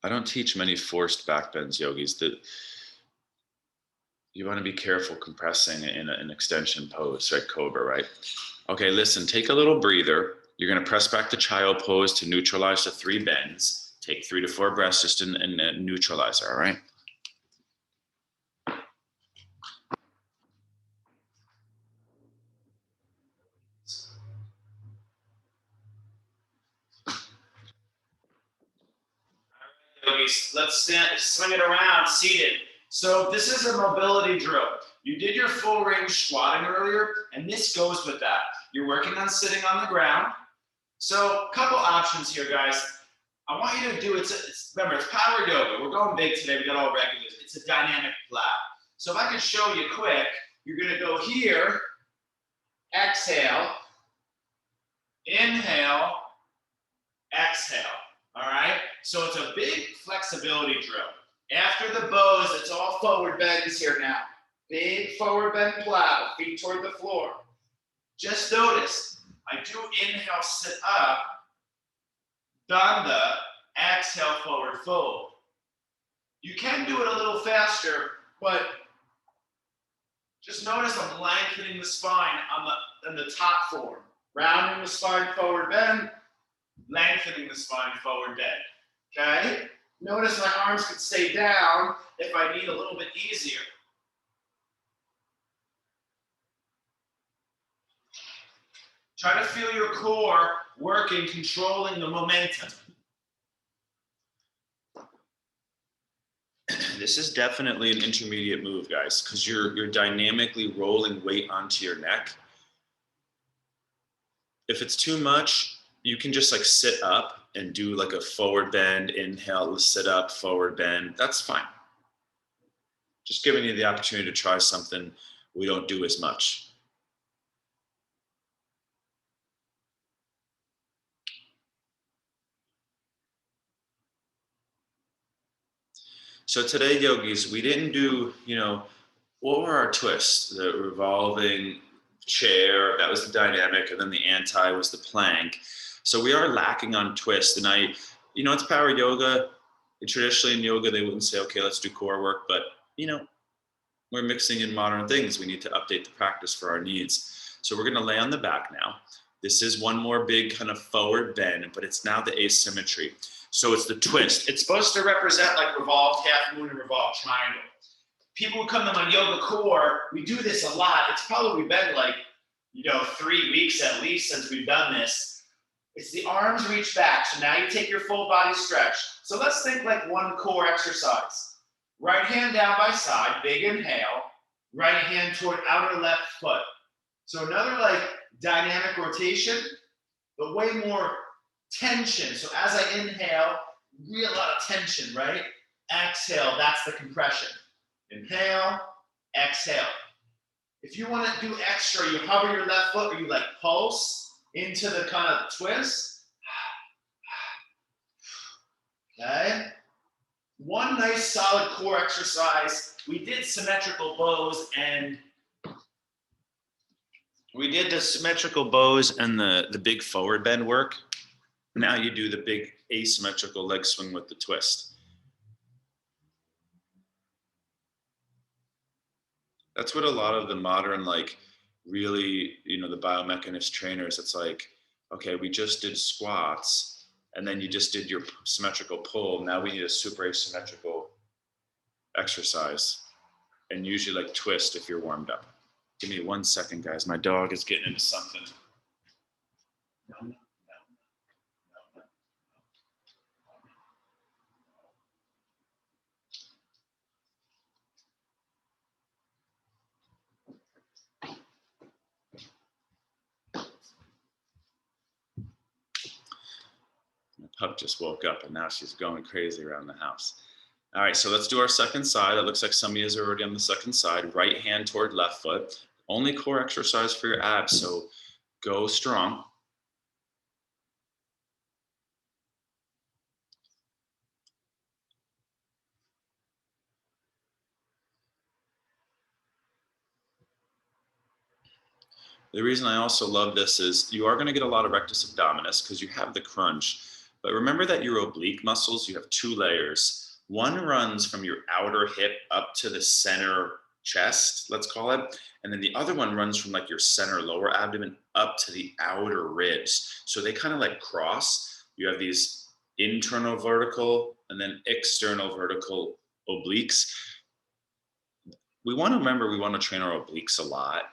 I don't teach many forced back bends, yogis. You want to be careful compressing in an extension pose, right? Cobra, right? Okay, listen, take a little breather. You're going to press back to child pose to neutralize the 3 bends. Take 3 to 4 breaths just in neutralizer, all right? Let's swing it around seated. So this is a mobility drill. You did your full range squatting earlier, and this goes with that. You're working on sitting on the ground. So a couple options here, guys. I want you to do it. Remember, it's power yoga. We're going big today. We got all regulars. It's a dynamic plow. So if I could show you quick, you're going to go here, exhale, inhale, exhale. All right? So it's a big flexibility drill. After the bows, it's all forward bends here now. Big forward bend plow, feet toward the floor. Just notice, I do inhale, sit up, Danda, exhale, forward fold. You can do it a little faster, but just notice I'm lengthening the spine on the top form. Rounding the spine, forward bend, lengthening the spine, forward bend. Okay? Notice my arms can stay down if I need a little bit easier. Try to feel your core working, controlling the momentum. This is definitely an intermediate move, guys, because you're dynamically rolling weight onto your neck. If it's too much, you can just like sit up and do like a forward bend, inhale, sit up, forward bend. That's fine. Just giving you the opportunity to try something we don't do as much. So today, yogis, we didn't do, what were our twists? The revolving chair, that was the dynamic, and then the anti was the plank. So we are lacking on twists. And it's power yoga. Traditionally in yoga, they wouldn't say, okay, let's do core work, but we're mixing in modern things. We need to update the practice for our needs. So we're gonna lay on the back now. This is one more big kind of forward bend, but it's now the asymmetry. So it's the twist. It's supposed to represent like revolved half moon and revolved triangle. People who come to my yoga core, we do this a lot. It's probably been like, 3 weeks at least since we've done this. It's the arms reach back. So now you take your full body stretch. So let's think like one core exercise. Right hand down by side, big inhale. Right hand toward outer left foot. So another like dynamic rotation, but way more tension. So as I inhale, real lot of tension, right? Exhale, that's the compression. Inhale, exhale. If you want to do extra, you hover your left foot or you like pulse into the kind of twist. Okay? One nice solid core exercise. We did symmetrical bows and the big forward bend work. Now you do the big asymmetrical leg swing with the twist. That's what a lot of the modern, like, really, the biomechanist trainers, it's like, okay, we just did squats and then you just did your symmetrical pull. Now we need a super asymmetrical exercise, and usually like twist if you're warmed up. Give me 1 second, guys. My dog is getting into something. No. My pup just woke up and now she's going crazy around the house. All right, so let's do our second side. It looks like some of you are already on the second side. Right hand toward left foot. Only core exercise for your abs, so go strong. The reason I also love this is you are going to get a lot of rectus abdominis because you have the crunch. But remember that your oblique muscles, you have 2 layers. One runs from your outer hip up to the center chest, let's call it. And then the other one runs from like your center lower abdomen up to the outer ribs. So they kind of like cross. You have these internal vertical and then external vertical obliques. We want to train our obliques a lot.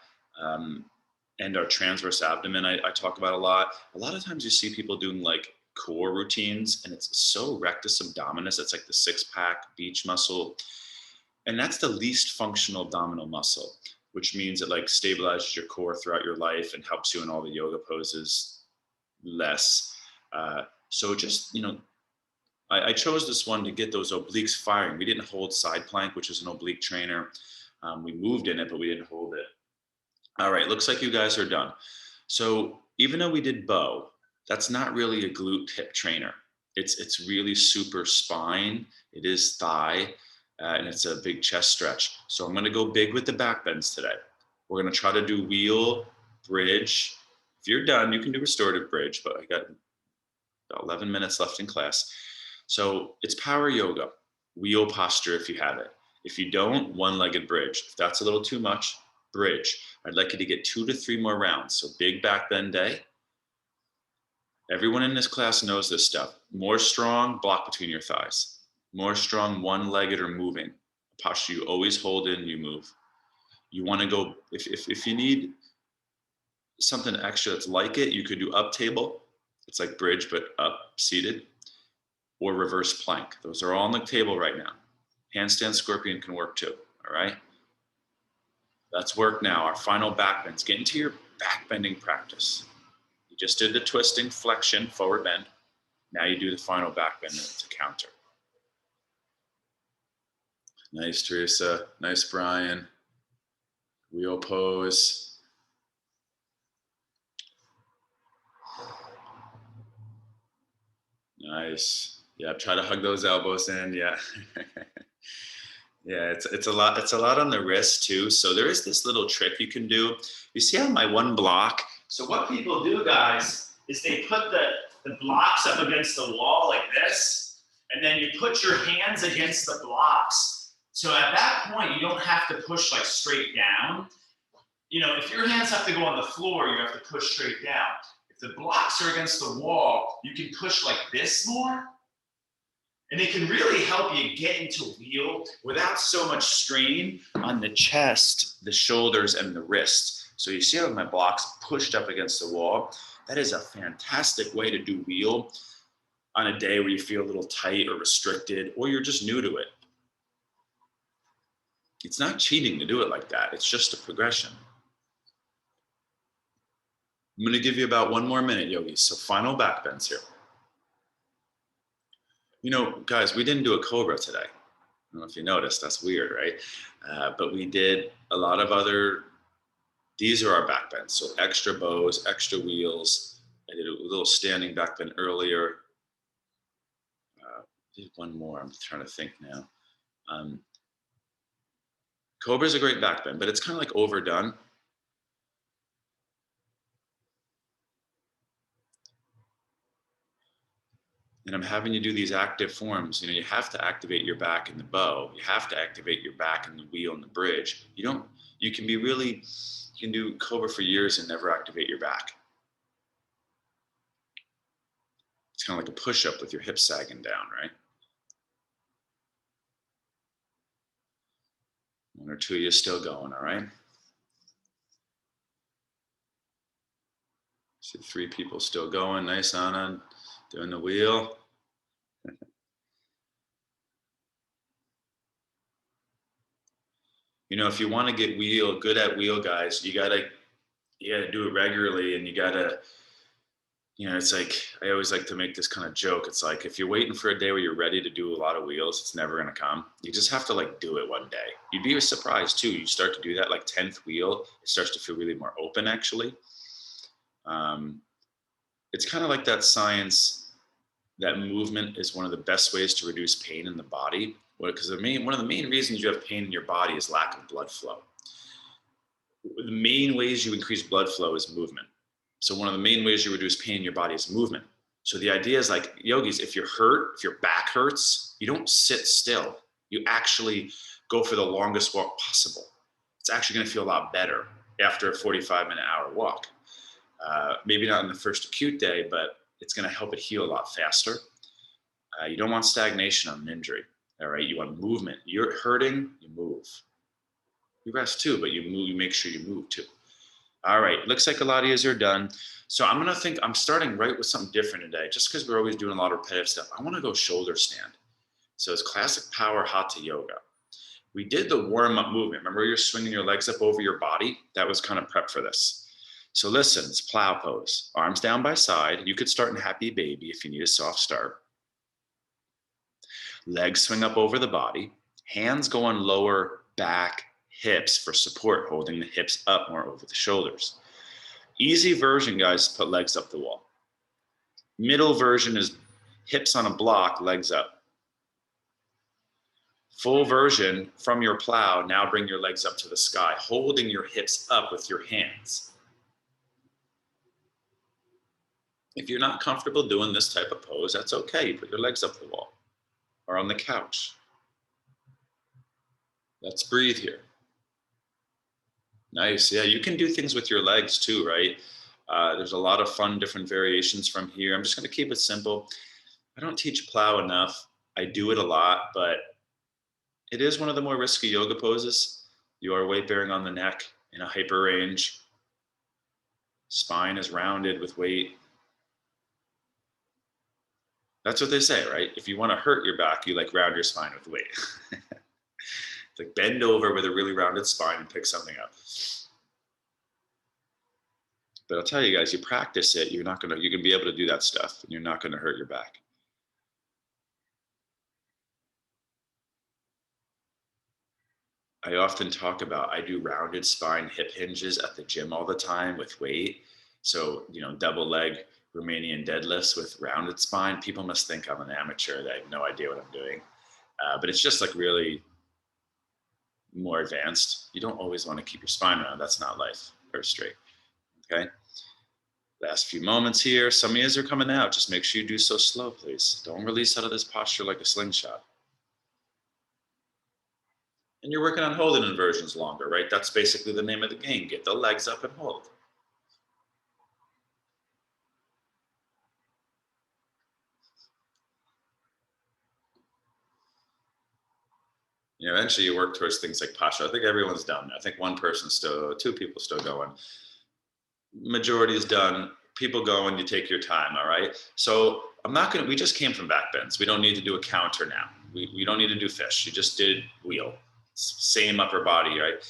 And our transverse abdomen, I talk about a lot. A lot of times you see people doing like core routines and it's so rectus abdominis. It's like the 6-pack beach muscle. And that's the least functional abdominal muscle, which means it like stabilizes your core throughout your life and helps you in all the yoga poses less. So just, I chose this one to get those obliques firing. We didn't hold side plank, which is an oblique trainer. We moved in it, but we didn't hold it. All right, looks like you guys are done. So even though we did bow, that's not really a glute hip trainer. It's really super spine. It is thigh, and it's a big chest stretch. So I'm going to go big with the back bends today. We're going to try to do wheel, bridge. If you're done, you can do restorative bridge, but I got about 11 minutes left in class. So it's power yoga, wheel posture if you have it. If you don't, one-legged bridge. If that's a little too much, bridge. I'd like you to get 2 to 3 more rounds. So big back bend day. Everyone in this class knows this stuff. More strong, block between your thighs. More strong, one-legged or moving. A posture you always hold in, you move. You want to go, if you need something extra that's like it, you could do up table. It's like bridge, but up, seated. Or reverse plank. Those are all on the table right now. Handstand scorpion can work too, all right? Let's work now. Our final back bends. Get into your back bending practice. You just did the twisting, flexion, forward bend. Now you do the final back bend to counter. Nice, Teresa. Nice, Brian. Wheel pose. Nice. Yeah, try to hug those elbows in. Yeah. Yeah, it's a lot. It's a lot on the wrist too. So there is this little trick you can do. You see on my one block. So what people do, guys, is they put the blocks up against the wall like this, and then you put your hands against the blocks. So at that point, you don't have to push like straight down. If your hands have to go on the floor, you have to push straight down. If the blocks are against the wall, you can push like this more. And it can really help you get into wheel without so much strain on the chest, the shoulders, and the wrist. So you see how my blocks pushed up against the wall? That is a fantastic way to do wheel on a day where you feel a little tight or restricted, or you're just new to it. It's not cheating to do it like that. It's just a progression. I'm going to give you about 1 more minute, yogis. So final back bends here. You know, guys, we didn't do a Cobra today. I don't know if you noticed. That's weird, right? But we did a lot of other. These are our back bends. So extra bows, extra wheels. I did a little standing back bend earlier. Did one more. I'm trying to think now. Um, Cobra is a great back bend, but it's kind of like overdone. And I'm having you do these active forms. You know, you have to activate your back in the bow. You have to activate your back in the wheel and the bridge. You don't. You can be really. You can do Cobra for years and never activate your back. It's kind of like a push-up with your hips sagging down, right? One or two of you still going, all right? See 3 people still going. Nice, Anna, doing the wheel. You know, if you want to get good at wheel, guys, you gotta do it regularly, and you gotta, you know, it's like I always like to make this kind of joke. It's like if you're waiting for a day where you're ready to do a lot of wheels, it's never gonna come. You just have to like do it one day. You'd be surprised too. You start to do that like 10th wheel, it starts to feel really more open actually. It's kind of like that science that movement is one of the best ways to reduce pain in the body. Because one of the main reasons you have pain in your body is lack of blood flow. The main ways you increase blood flow is movement. So one of the main ways you reduce pain in your body is movement. So the idea is like yogis, if you're hurt, if your back hurts, you don't sit still. You actually go for the longest walk possible. It's actually going to feel a lot better after a 45-minute-hour walk. Maybe not in the first acute day, but it's going to help it heal a lot faster. You don't want stagnation on an injury. All right. You want movement. You're hurting, you move. You rest too, but you move, you make sure you move too. All right. Looks like a lot of yous are done. So I'm starting right with something different today, just because we're always doing a lot of repetitive stuff. I want to go shoulder stand. So it's classic power hatha yoga. We did the warm-up movement. Remember you're swinging your legs up over your body? That was kind of prep for this. So listen, it's plow pose. Arms down by side. You could start in happy baby if you need a soft start. Legs swing up over the body. Hands go on lower back, hips for support, holding the hips up more over the shoulders. Easy version, guys, put legs up the wall. Middle version is hips on a block, legs up. Full version, from your plow, now bring your legs up to the sky, holding your hips up with your hands. If you're not comfortable doing this type of pose, that's okay. You put your legs up the wall or on the couch. Let's breathe here. Nice. Yeah, you can do things with your legs too, right? There's a lot of fun, different variations from here. I'm just going to keep it simple. I don't teach plow enough. I do it a lot, but it is one of the more risky yoga poses. You are weight bearing on the neck in a hyper range. Spine is rounded with weight. That's what they say, right? If you want to hurt your back, you like round your spine with weight. It's like bend over with a really rounded spine and pick something up. But I'll tell you guys, you practice it, you can be able to do that stuff and you're not going to hurt your back. I often talk about, I do rounded spine hip hinges at the gym all the time with weight. So, double leg Romanian deadlifts with rounded spine. People must think I'm an amateur. They have no idea what I'm doing. But it's just like really more advanced. You don't always want to keep your spine around. That's not life or straight. Okay. Last few moments here. Some of you are coming out. Just make sure you do so slow, please. Don't release out of this posture like a slingshot. And you're working on holding inversions longer, right? That's basically the name of the game. Get the legs up and hold. Eventually you work towards things like posture. I think everyone's done. I think two people still going. Majority is done. People go and you take your time, all right? So we just came from back bends. We don't need to do a counter now. We don't need to do fish. You just did wheel. Same upper body, right?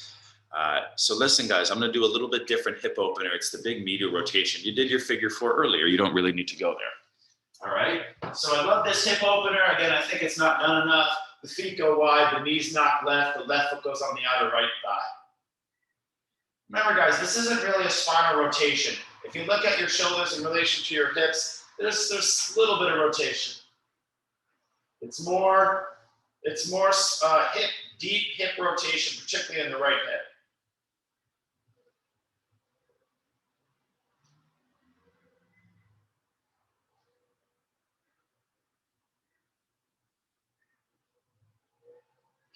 So listen, guys, I'm going to do a little bit different hip opener. It's the big medial rotation. You did your figure 4 earlier. You don't really need to go there. All right. So I love this hip opener. Again, I think it's not done enough. The feet go wide, the knees knock left, the left foot goes on the outer right thigh. Remember, guys, this isn't really a spinal rotation. If you look at your shoulders in relation to your hips, there's a little bit of rotation. It's more deep hip rotation, particularly in the right hip.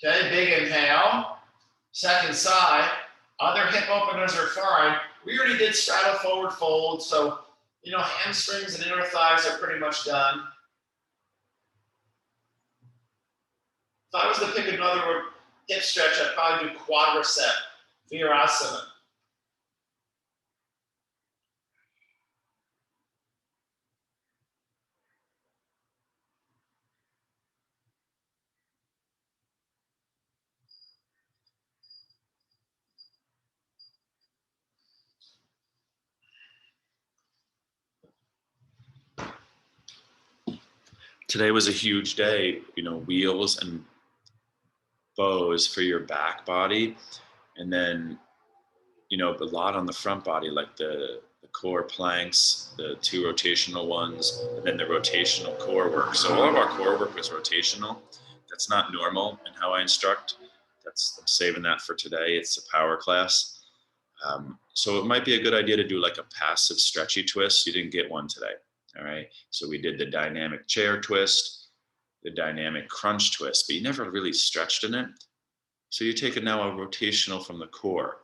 Okay, big inhale. Second side. Other hip openers are fine. We already did straddle forward fold, so hamstrings and inner thighs are pretty much done. If I was to pick another hip stretch, I'd probably do quadricep, virasana. Today was a huge day, wheels and bows for your back body. And then, a lot on the front body, like the core planks, the 2 rotational ones, and then the rotational core work. So all of our core work was rotational. That's not normal in how I instruct. I'm saving that for today. It's a power class. So it might be a good idea to do like a passive stretchy twist. You didn't get one today. All right. So we did the dynamic chair twist, the dynamic crunch twist, but you never really stretched in it. So you take it now a rotational from the core.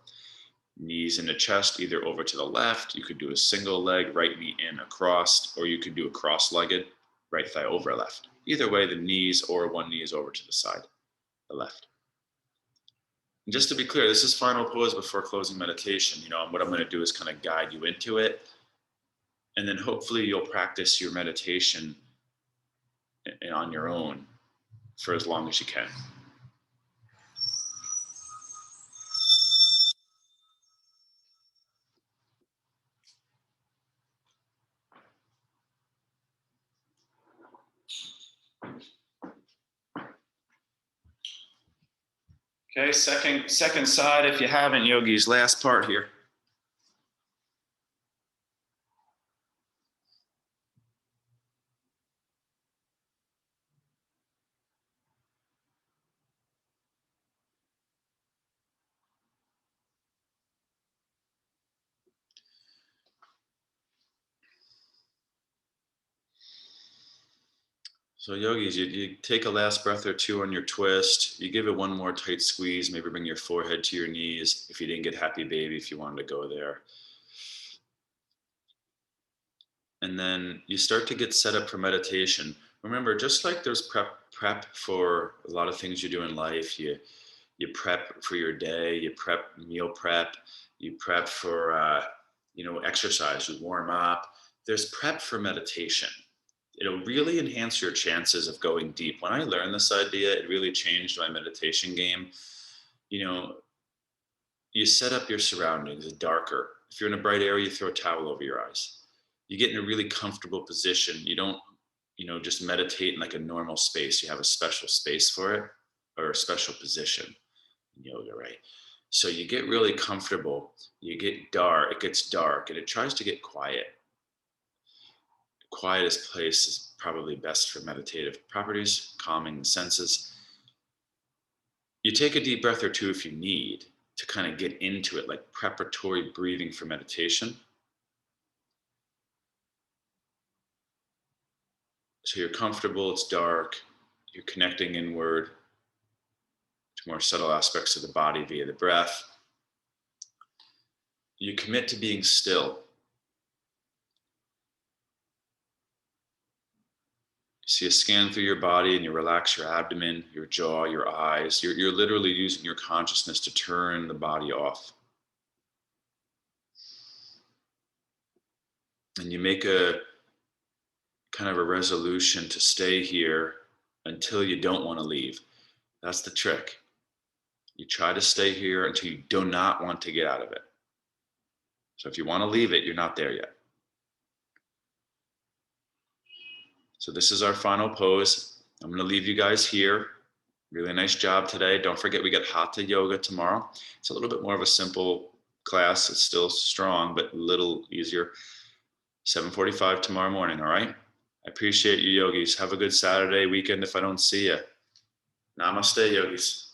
Knees in the chest, either over to the left. You could do a single leg, right knee in across, or you could do a cross-legged, right thigh over left. Either way, the knees or one knee is over to the side, the left. And just to be clear, this is final pose before closing meditation. What I'm going to do is kind of guide you into it. And then hopefully you'll practice your meditation on your own for as long as you can. Okay, second side, if you haven't, yogis, last part here. So yogis, you take a last breath or two on your twist. You give it one more tight squeeze, maybe bring your forehead to your knees. If you didn't get happy baby, if you wanted to go there. And then you start to get set up for meditation. Remember, just like there's prep for a lot of things you do in life, you prep for your day, you prep meal prep, you prep for exercise, you warm up. There's prep for meditation. It'll really enhance your chances of going deep. When I learned this idea, it really changed my meditation game. You set up your surroundings darker. If you're in a bright area, you throw a towel over your eyes. You get in a really comfortable position. You don't, just meditate in like a normal space. You have a special space for it, or a special position in yoga, right? So you get really comfortable. You get dark. It gets dark, and it tries to get quiet. The quietest place is probably best for meditative properties, calming the senses. You take a deep breath or two if you need to kind of get into it, like preparatory breathing for meditation. So you're comfortable, it's dark, you're connecting inward to more subtle aspects of the body via the breath. You commit to being still. So you scan through your body and you relax your abdomen, your jaw, your eyes. You're literally using your consciousness to turn the body off. And you make a kind of a resolution to stay here until you don't want to leave. That's the trick. You try to stay here until you do not want to get out of it. So if you want to leave it, you're not there yet. So this is our final pose. I'm going to leave you guys here. Really nice job today. Don't forget we got Hatha Yoga tomorrow. It's a little bit more of a simple class. It's still strong, but a little easier. 7:45 tomorrow morning, all right? I appreciate you, yogis. Have a good Saturday weekend if I don't see you. Namaste, yogis.